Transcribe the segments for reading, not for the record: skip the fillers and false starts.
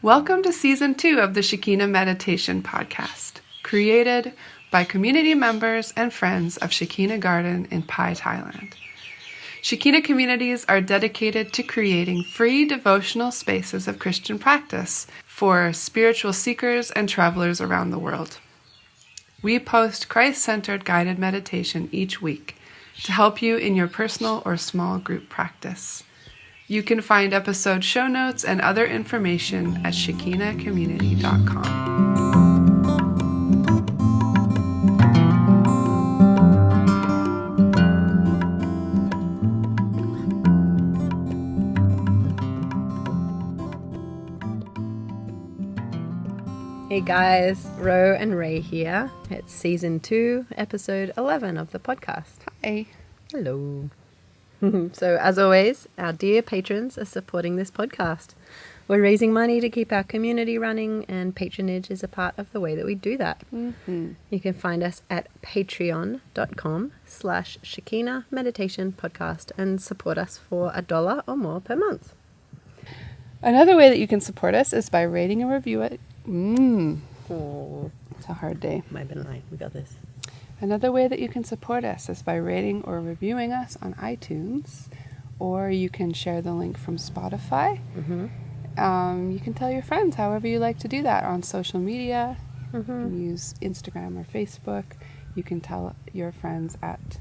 Welcome to Season 2 of the Shekina Meditation Podcast, created by community members and friends of Shekina Garden in Pai, Thailand. Shekina communities are dedicated to creating free devotional spaces of Christian practice for spiritual seekers and travelers around the world. We post Christ-centered guided meditation each week to help you in your personal or small group practice. You can find episode show notes and other information at shekinacommunity.com. Hey guys, Ro and Ray here. It's Season 2, Episode 11 of the podcast. Hi. Hello. So as always, our dear patrons are supporting this podcast. We're raising money to keep our community running, and patronage is a part of the way that we do that. Mm-hmm. You can find us at patreon.com/Shekina Meditation Podcast and support us for $1 or more per month. Another way that you can support us is by rating and review it. Oh, It's a hard day. might have been lying. We got this. Another way that you can support us is by rating or reviewing us on iTunes, or you can share the link from Spotify. Mm-hmm. You can tell your friends however you like to do that on social media. Mm-hmm. You can use Instagram or Facebook. You can tell your friends at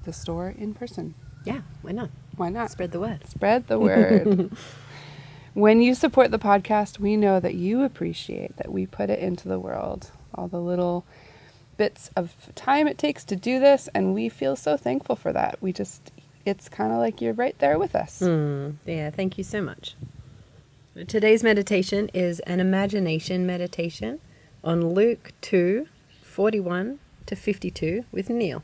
the store in person. Yeah, why not? Why not? Spread the word. Spread the word. When you support the podcast, we know that you appreciate that we put it into the world, all the little bits of time it takes to do this, and we feel so thankful for that. It's kind of like you're right there with us. Yeah, thank you so much. Today's meditation is an imagination meditation on Luke 2:41 to 52 with Neil.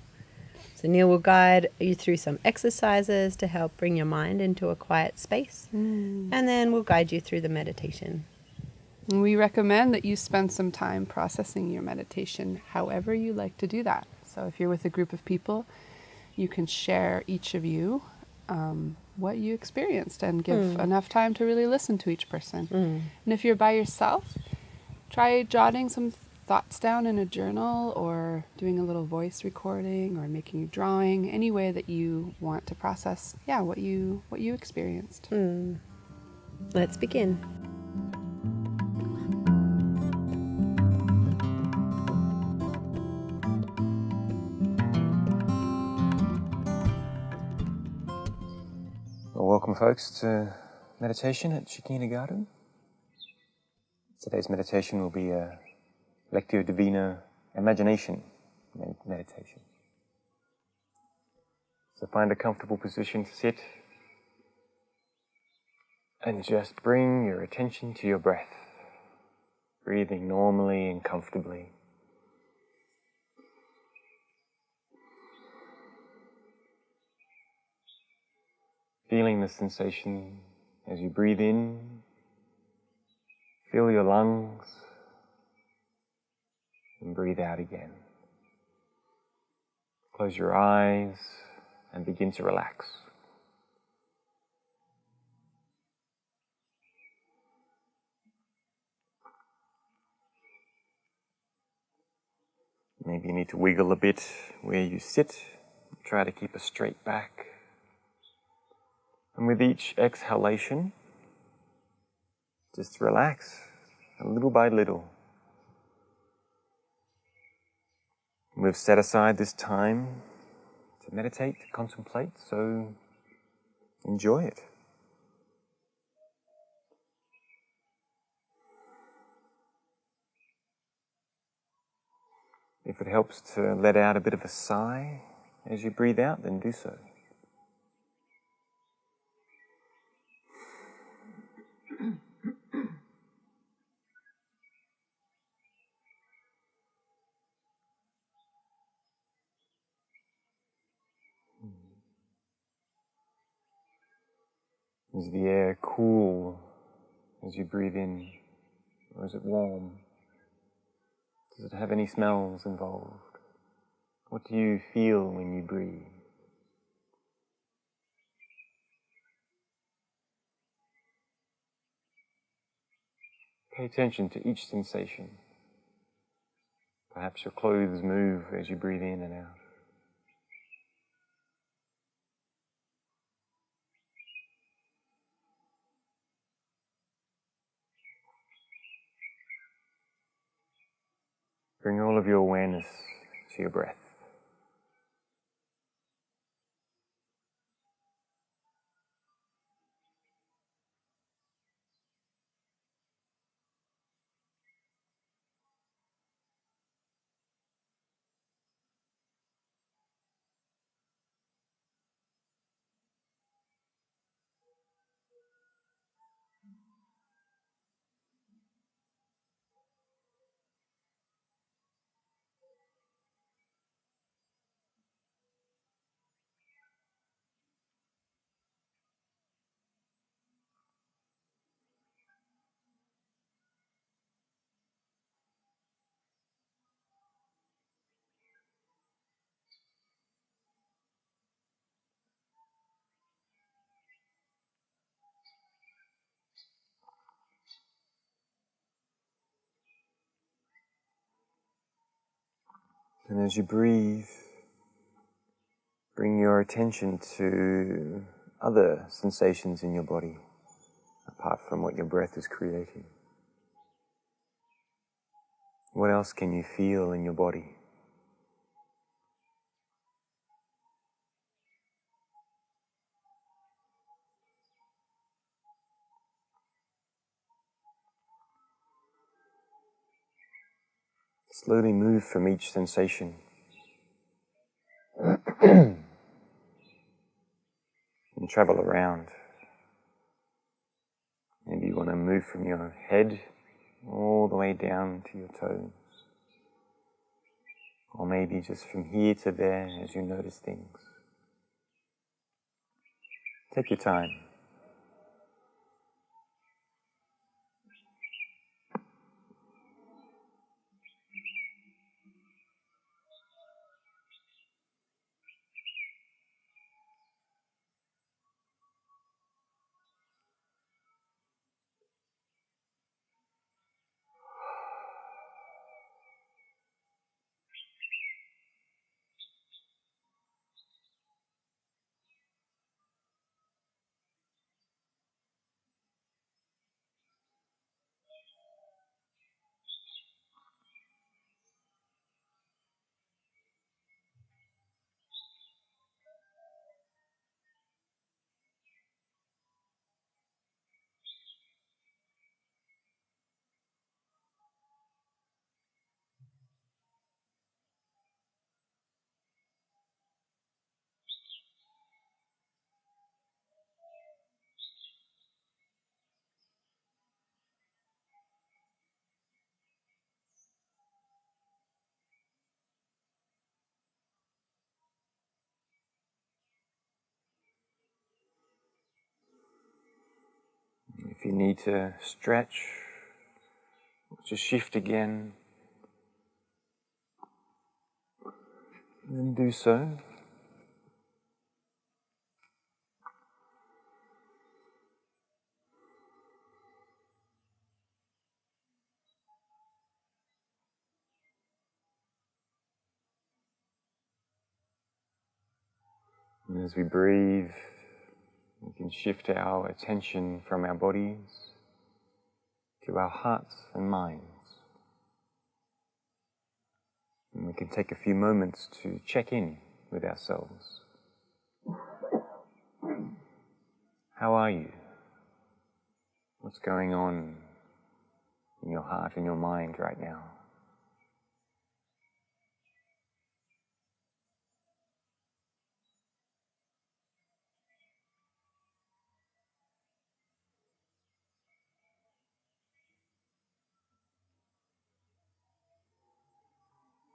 So Neil will guide you through some exercises to help bring your mind into a quiet space, and then we'll guide you through the meditation. And we recommend that you spend some time processing your meditation however you like to do that. So if you're with a group of people, you can share, each of you, what you experienced and give enough time to really listen to each person. And if you're by yourself, try jotting some thoughts down in a journal, or doing a little voice recording, or making a drawing, any way that you want to process, what you experienced. Let's begin. Well, welcome folks to meditation at Shekina Garden. Today's meditation will be a Lectio Divina Imagination meditation. So find a comfortable position to sit and just bring your attention to your breath, breathing normally and comfortably. Feeling the sensation as you breathe in, fill your lungs, and breathe out again. Close your eyes and begin to relax. Maybe you need to wiggle a bit where you sit. Try to keep a straight back. And with each exhalation, just relax little by little. We've set aside this time to meditate, to contemplate, so enjoy it. If it helps to let out a bit of a sigh as you breathe out, then do so. Is the air cool as you breathe in, or is it warm? Does it have any smells involved? What do you feel when you breathe? Pay attention to each sensation. Perhaps your clothes move as you breathe in and out. Bring all of your awareness to your breath. And as you breathe, bring your attention to other sensations in your body, apart from what your breath is creating. What else can you feel in your body? Slowly move from each sensation. And travel around. Maybe you want to move from your head all the way down to your toes. Or maybe just from here to there as you notice things. Take your time. If you need to stretch, just shift again, and then do so. And as we breathe, we can shift our attention from our bodies to our hearts and minds. And we can take a few moments to check in with ourselves. How are you? What's going on in your heart and your mind right now?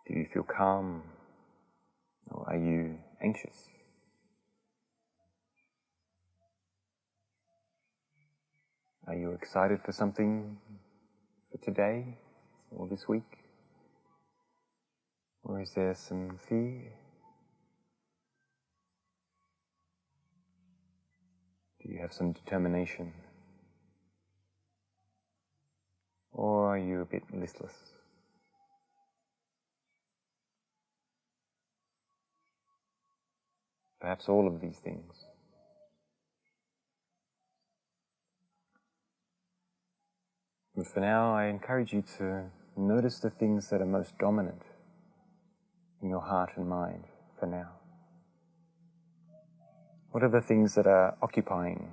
Do you feel calm, or are you anxious? Are you excited for something for today or this week? Or is there some fear? Do you have some determination? Or are you a bit listless? Perhaps all of these things. But for now, I encourage you to notice the things that are most dominant in your heart and mind for now. What are the things that are occupying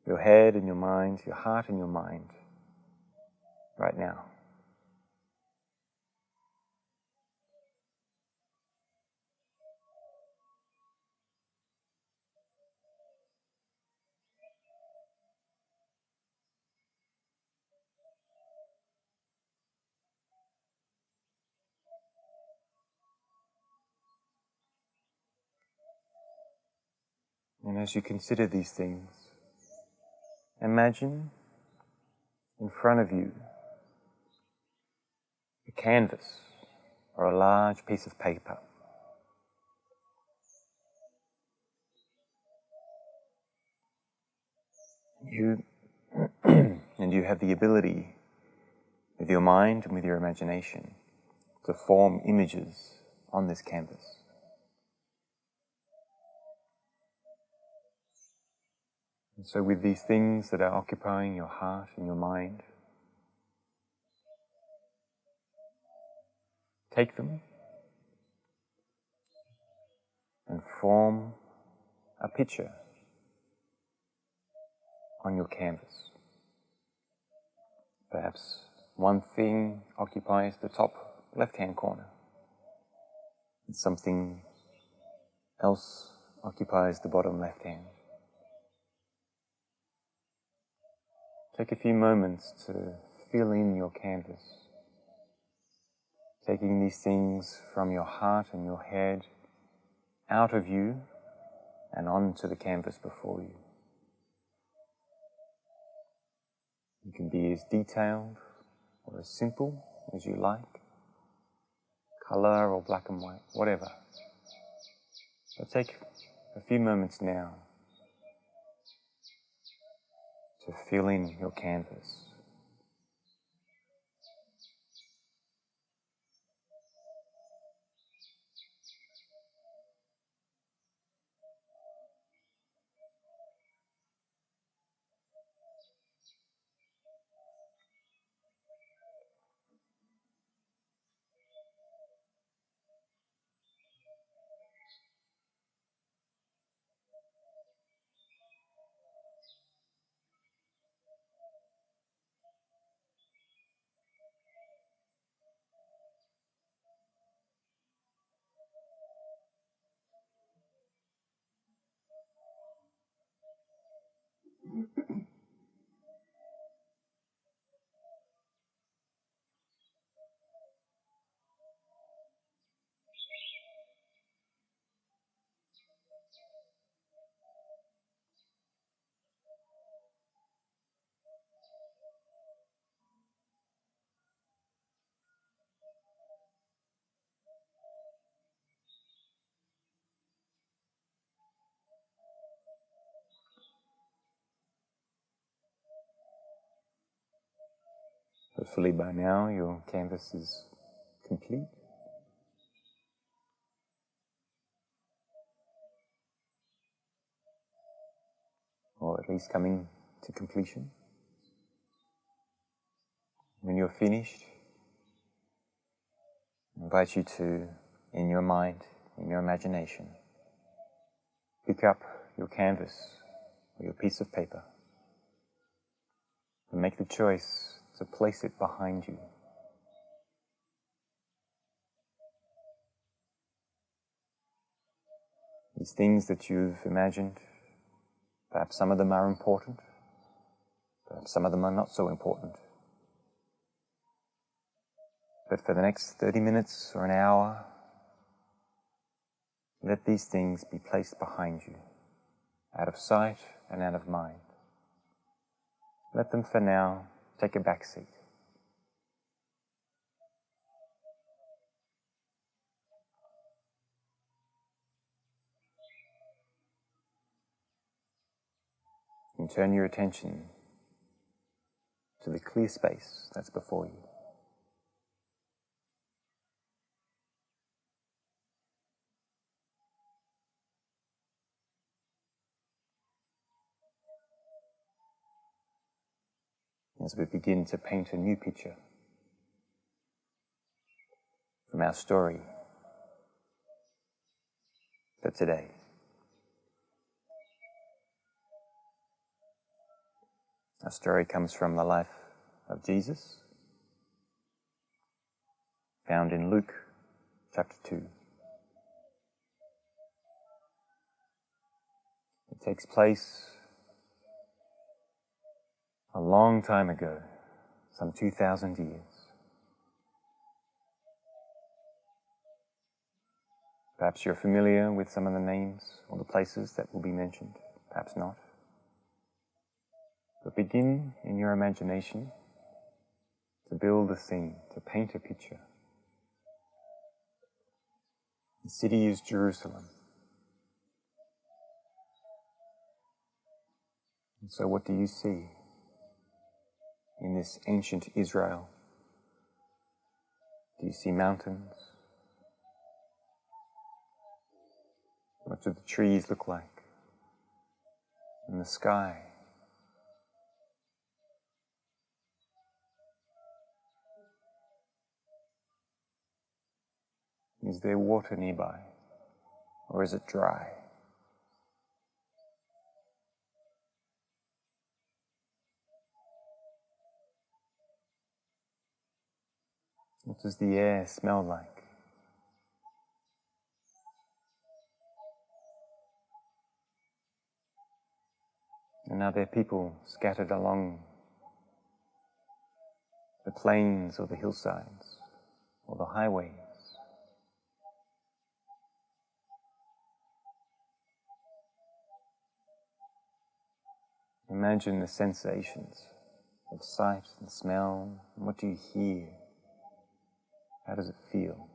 your head and your mind, your heart and your mind right now? And as you consider these things, imagine in front of you a canvas or a large piece of paper. You and you have the ability with your mind and with your imagination to form images on this canvas. And so with these things that are occupying your heart and your mind, take them and form a picture on your canvas. Perhaps one thing occupies the top left-hand corner, and something else occupies the bottom left-hand. Take a few moments to fill in your canvas, taking these things from your heart and your head out of you and onto the canvas before you. You can be as detailed or as simple as you like, color or black and white, whatever. But take a few moments now to fill in your canvas. Hopefully by now your canvas is complete, or at least coming to completion. When you're finished, I invite you to, in your mind, in your imagination, pick up your canvas or your piece of paper and make the choice to place it behind you. These things that you've imagined, perhaps some of them are important, perhaps some of them are not so important. But for the next 30 minutes or an hour, let these things be placed behind you, out of sight and out of mind. Let them for now take a back seat. And turn your attention to the clear space that's before you. As we begin to paint a new picture from our story for today. Our story comes from the life of Jesus, found in Luke chapter 2. It takes place a long time ago, some 2,000 years. Perhaps you're familiar with some of the names or the places that will be mentioned, perhaps not. But begin in your imagination to build a scene, to paint a picture. The city is Jerusalem. And so what do you see in this ancient Israel? Do you see mountains? What do the trees look like? And the sky? Is there water nearby? Or is it dry? What does the air smell like? And are there people scattered along the plains or the hillsides or the highways? Imagine the sensations of sight and smell. And what do you hear? How does it feel?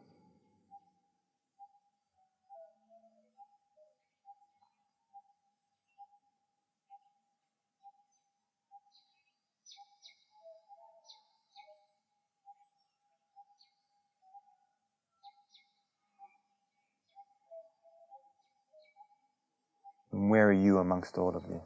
And where are you amongst all of this?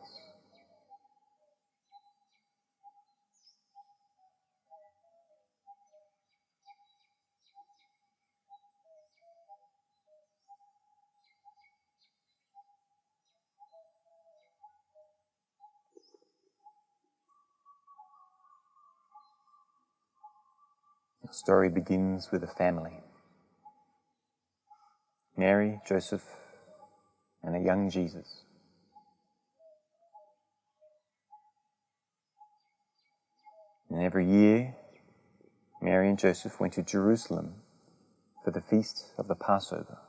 The story begins with a family. Mary, Joseph, and a young Jesus. And every year, Mary and Joseph went to Jerusalem for the feast of the Passover.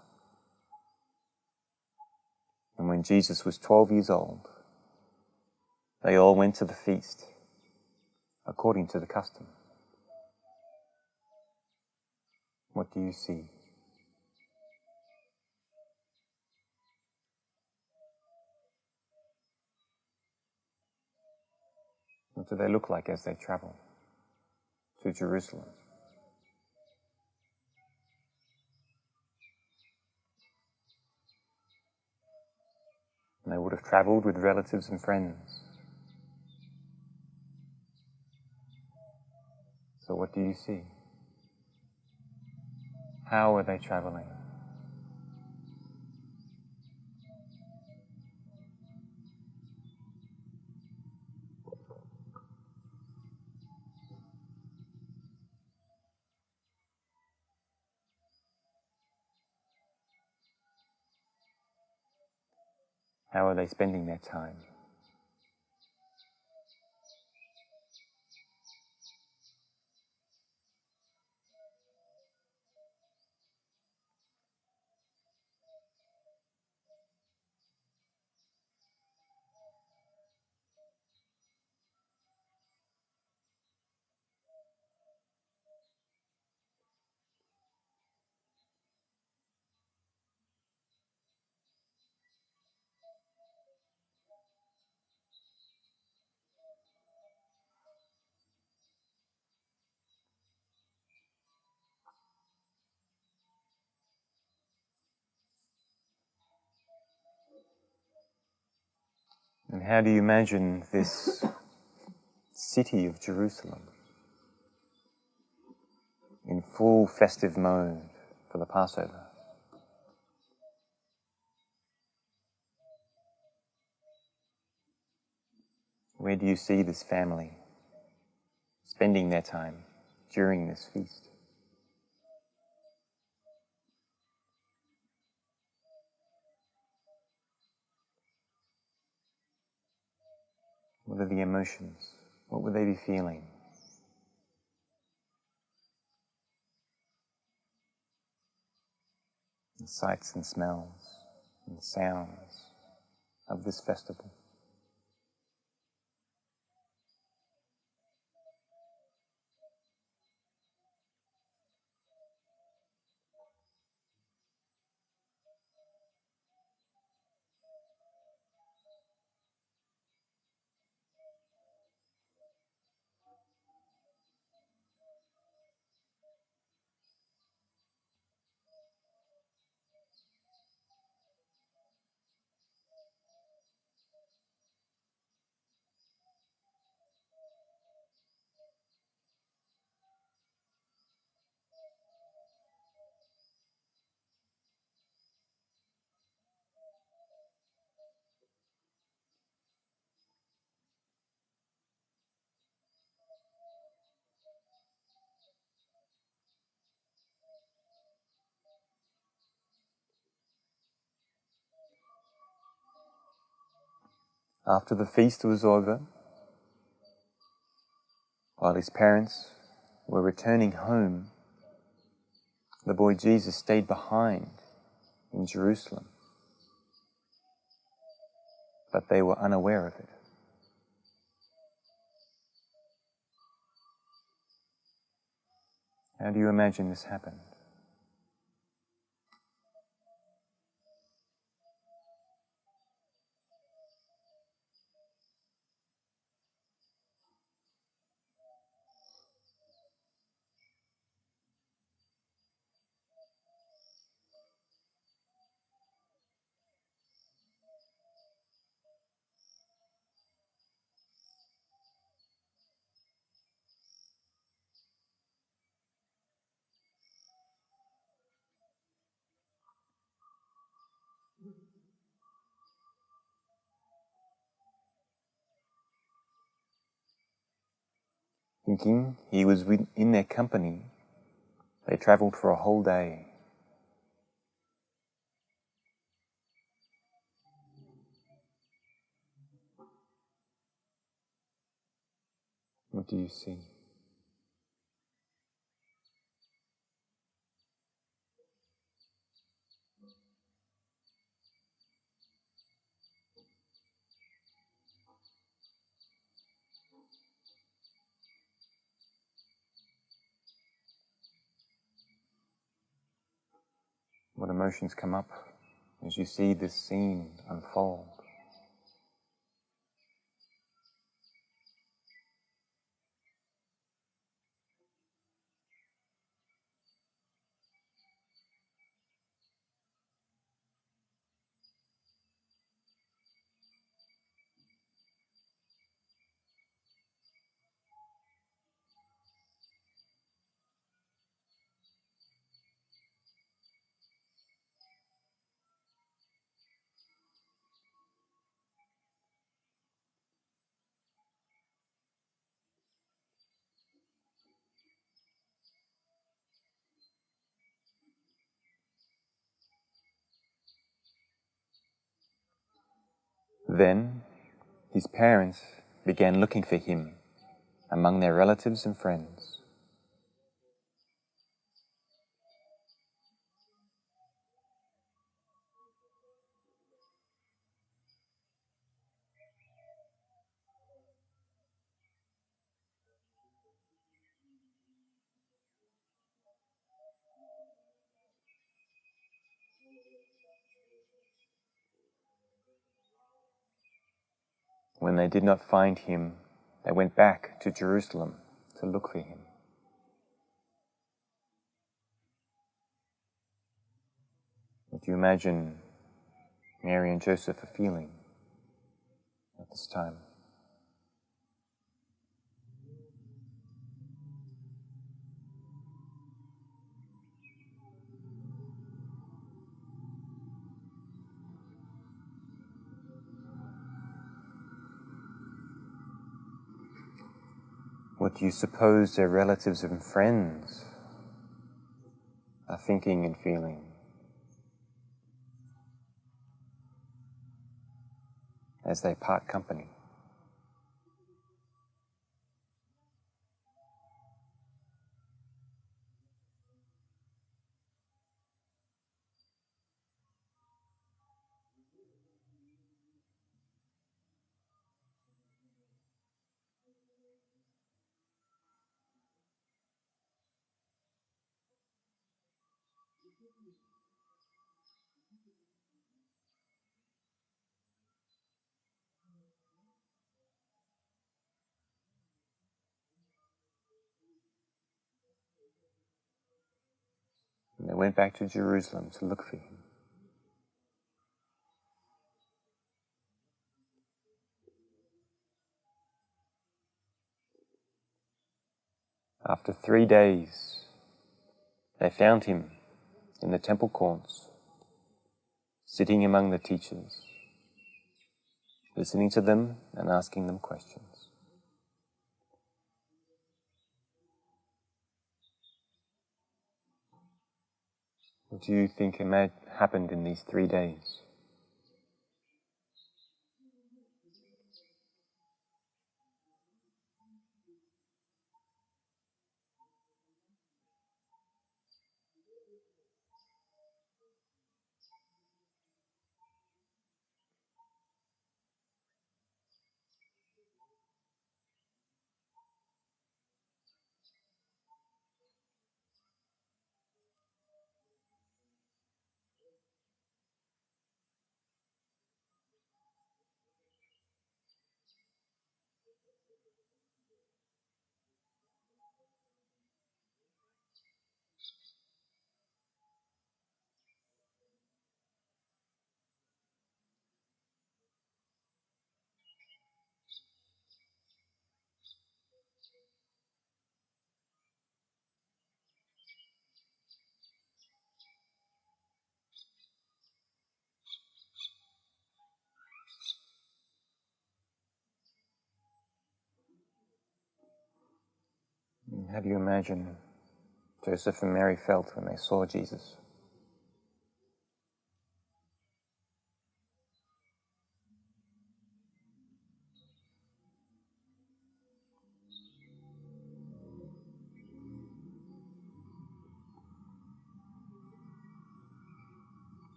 And when Jesus was 12 years old, they all went to the feast according to the custom. What do you see? What do they look like as they travel to Jerusalem? And they would have traveled with relatives and friends. So what do you see? How are they traveling? How are they spending their time? And how do you imagine this city of Jerusalem in full festive mode for the Passover? Where do you see this family spending their time during this feast? What are the emotions? What would they be feeling? The sights and smells and sounds of this festival. After the feast was over, while his parents were returning home, the boy Jesus stayed behind in Jerusalem, but they were unaware of it. How do you imagine this happened? Thinking he was in their company, they travelled for a whole day. What do you see? What emotions come up as you see this scene unfold? Then his parents began looking for him among their relatives and friends. When they did not find him, they went back to Jerusalem to look for him. What do you imagine Mary and Joseph are feeling at this time. What do you suppose their relatives and friends are thinking and feeling as they part company? And they went back to Jerusalem to look for him. After 3 days, they found him in the temple courts, sitting among the teachers, listening to them and asking them questions. What do you think happened in these 3 days? How do you imagine Joseph and Mary felt when they saw Jesus?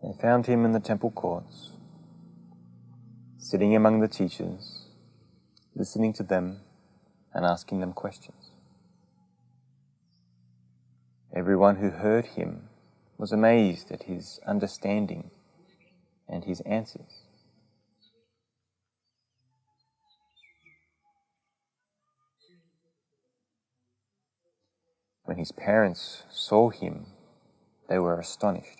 They found him in the temple courts, sitting among the teachers, listening to them and asking them questions. Everyone who heard him was amazed at his understanding and his answers. When his parents saw him, they were astonished.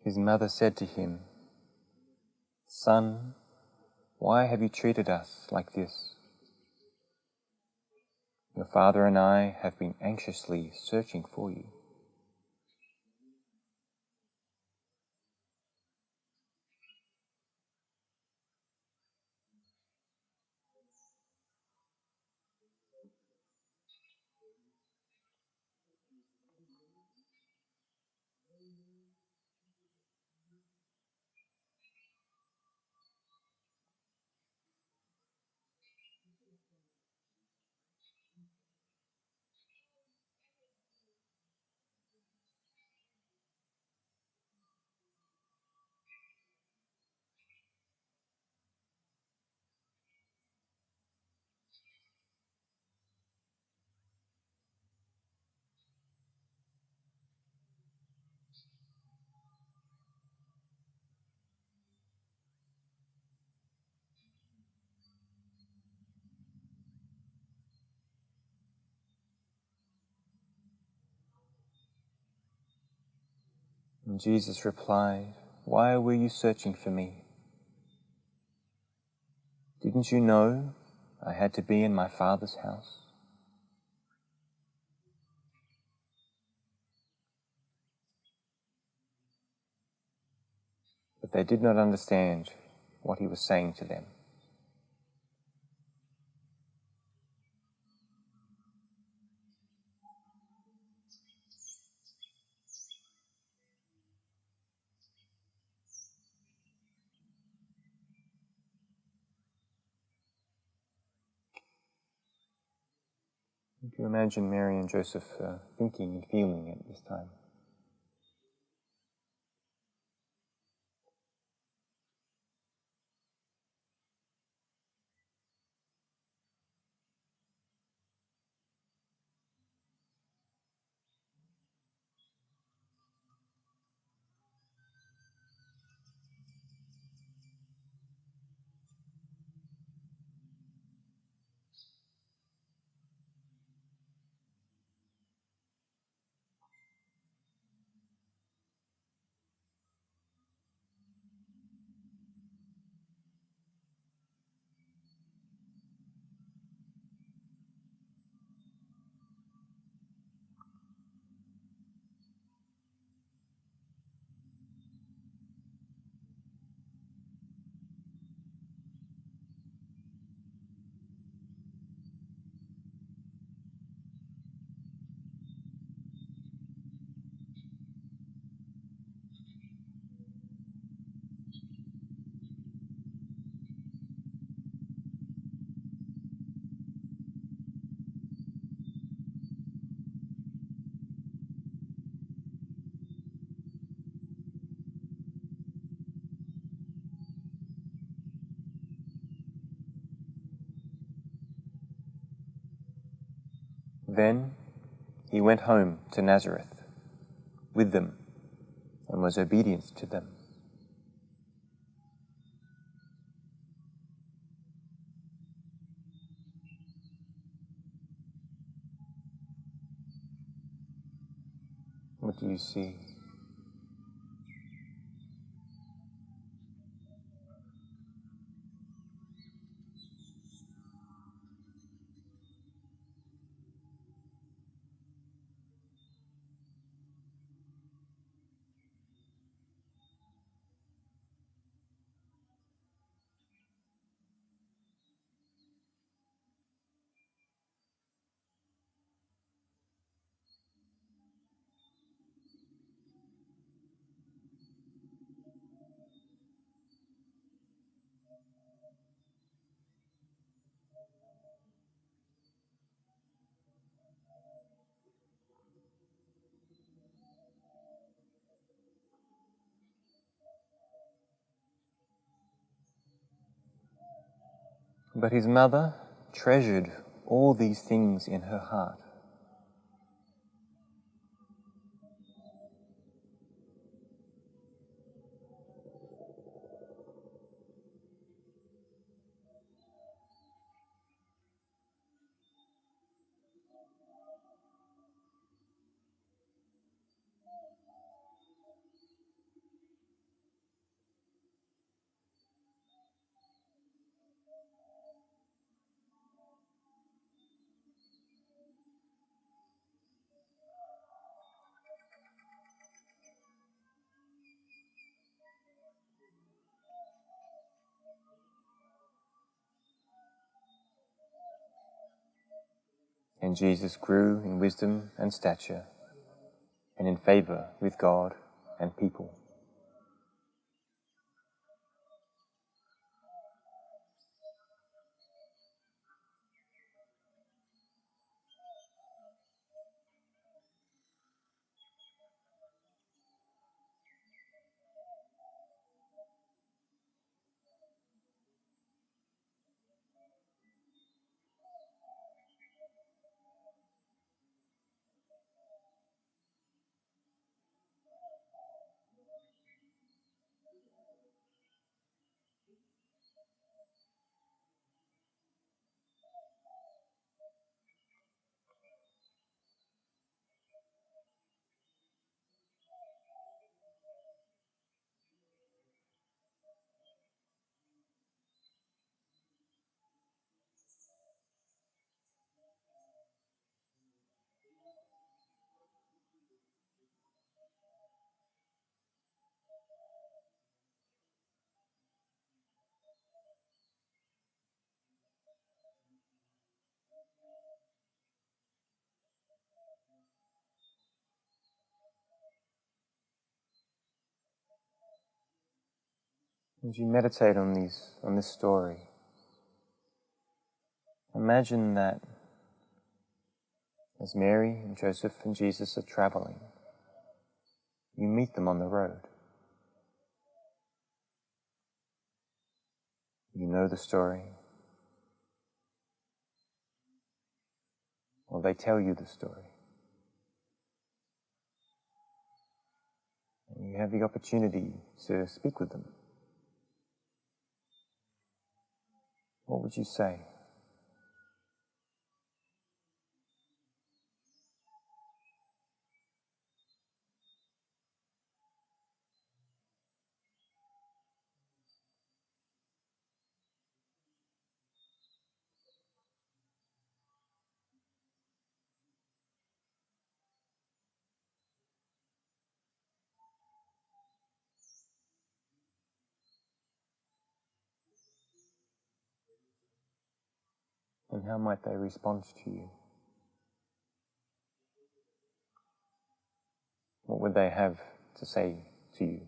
His mother said to him, "Son, why have you treated us like this? Your father and I have been anxiously searching for you." And Jesus replied, "Why were you searching for me? Didn't you know I had to be in my Father's house?" But they did not understand what he was saying to them. Can you imagine Mary and Joseph thinking and feeling at this time? Then he went home to Nazareth with them and was obedient to them. What do you see? But his mother treasured all these things in her heart. And Jesus grew in wisdom and stature, and in favor with God and people. As you meditate on this story, imagine that as Mary and Joseph and Jesus are traveling, you meet them on the road. You know the story, or they tell you the story. And you have the opportunity to speak with them. What would you say? And how might they respond to you? What would they have to say to you?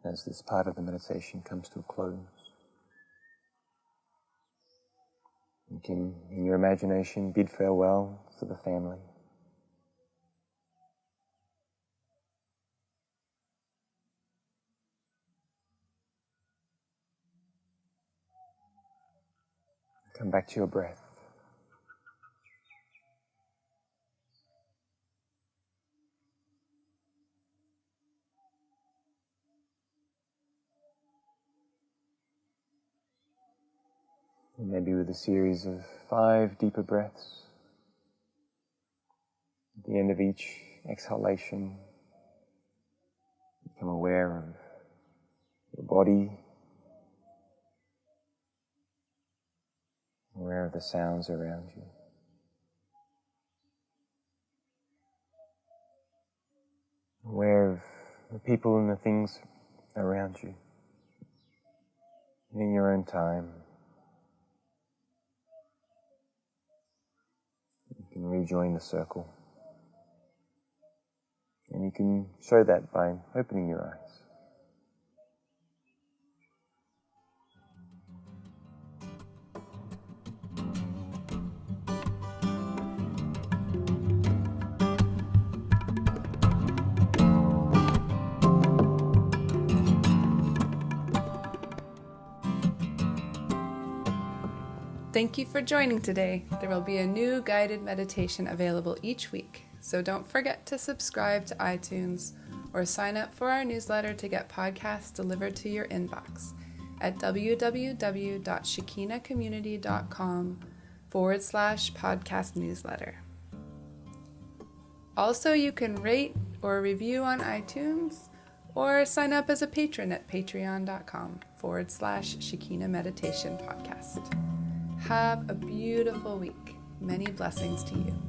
As this part of the meditation comes to a close, you can, in your imagination, bid farewell to the family. Come back to your breath. And maybe with a series of 5 deeper breaths. At the end of each exhalation, become aware of your body, aware of the sounds around you. Aware of the people and the things around you. In your own time, you can rejoin the circle. And you can show that by opening your eyes. Thank you for joining today. There will be a new guided meditation available each week, so don't forget to subscribe to iTunes or sign up for our newsletter to get podcasts delivered to your inbox at www.shekinacommunity.com/podcast newsletter. Also, you can rate or review on iTunes or sign up as a patron at patreon.com/Shekina Meditation Podcast. Have a beautiful week. Many blessings to you.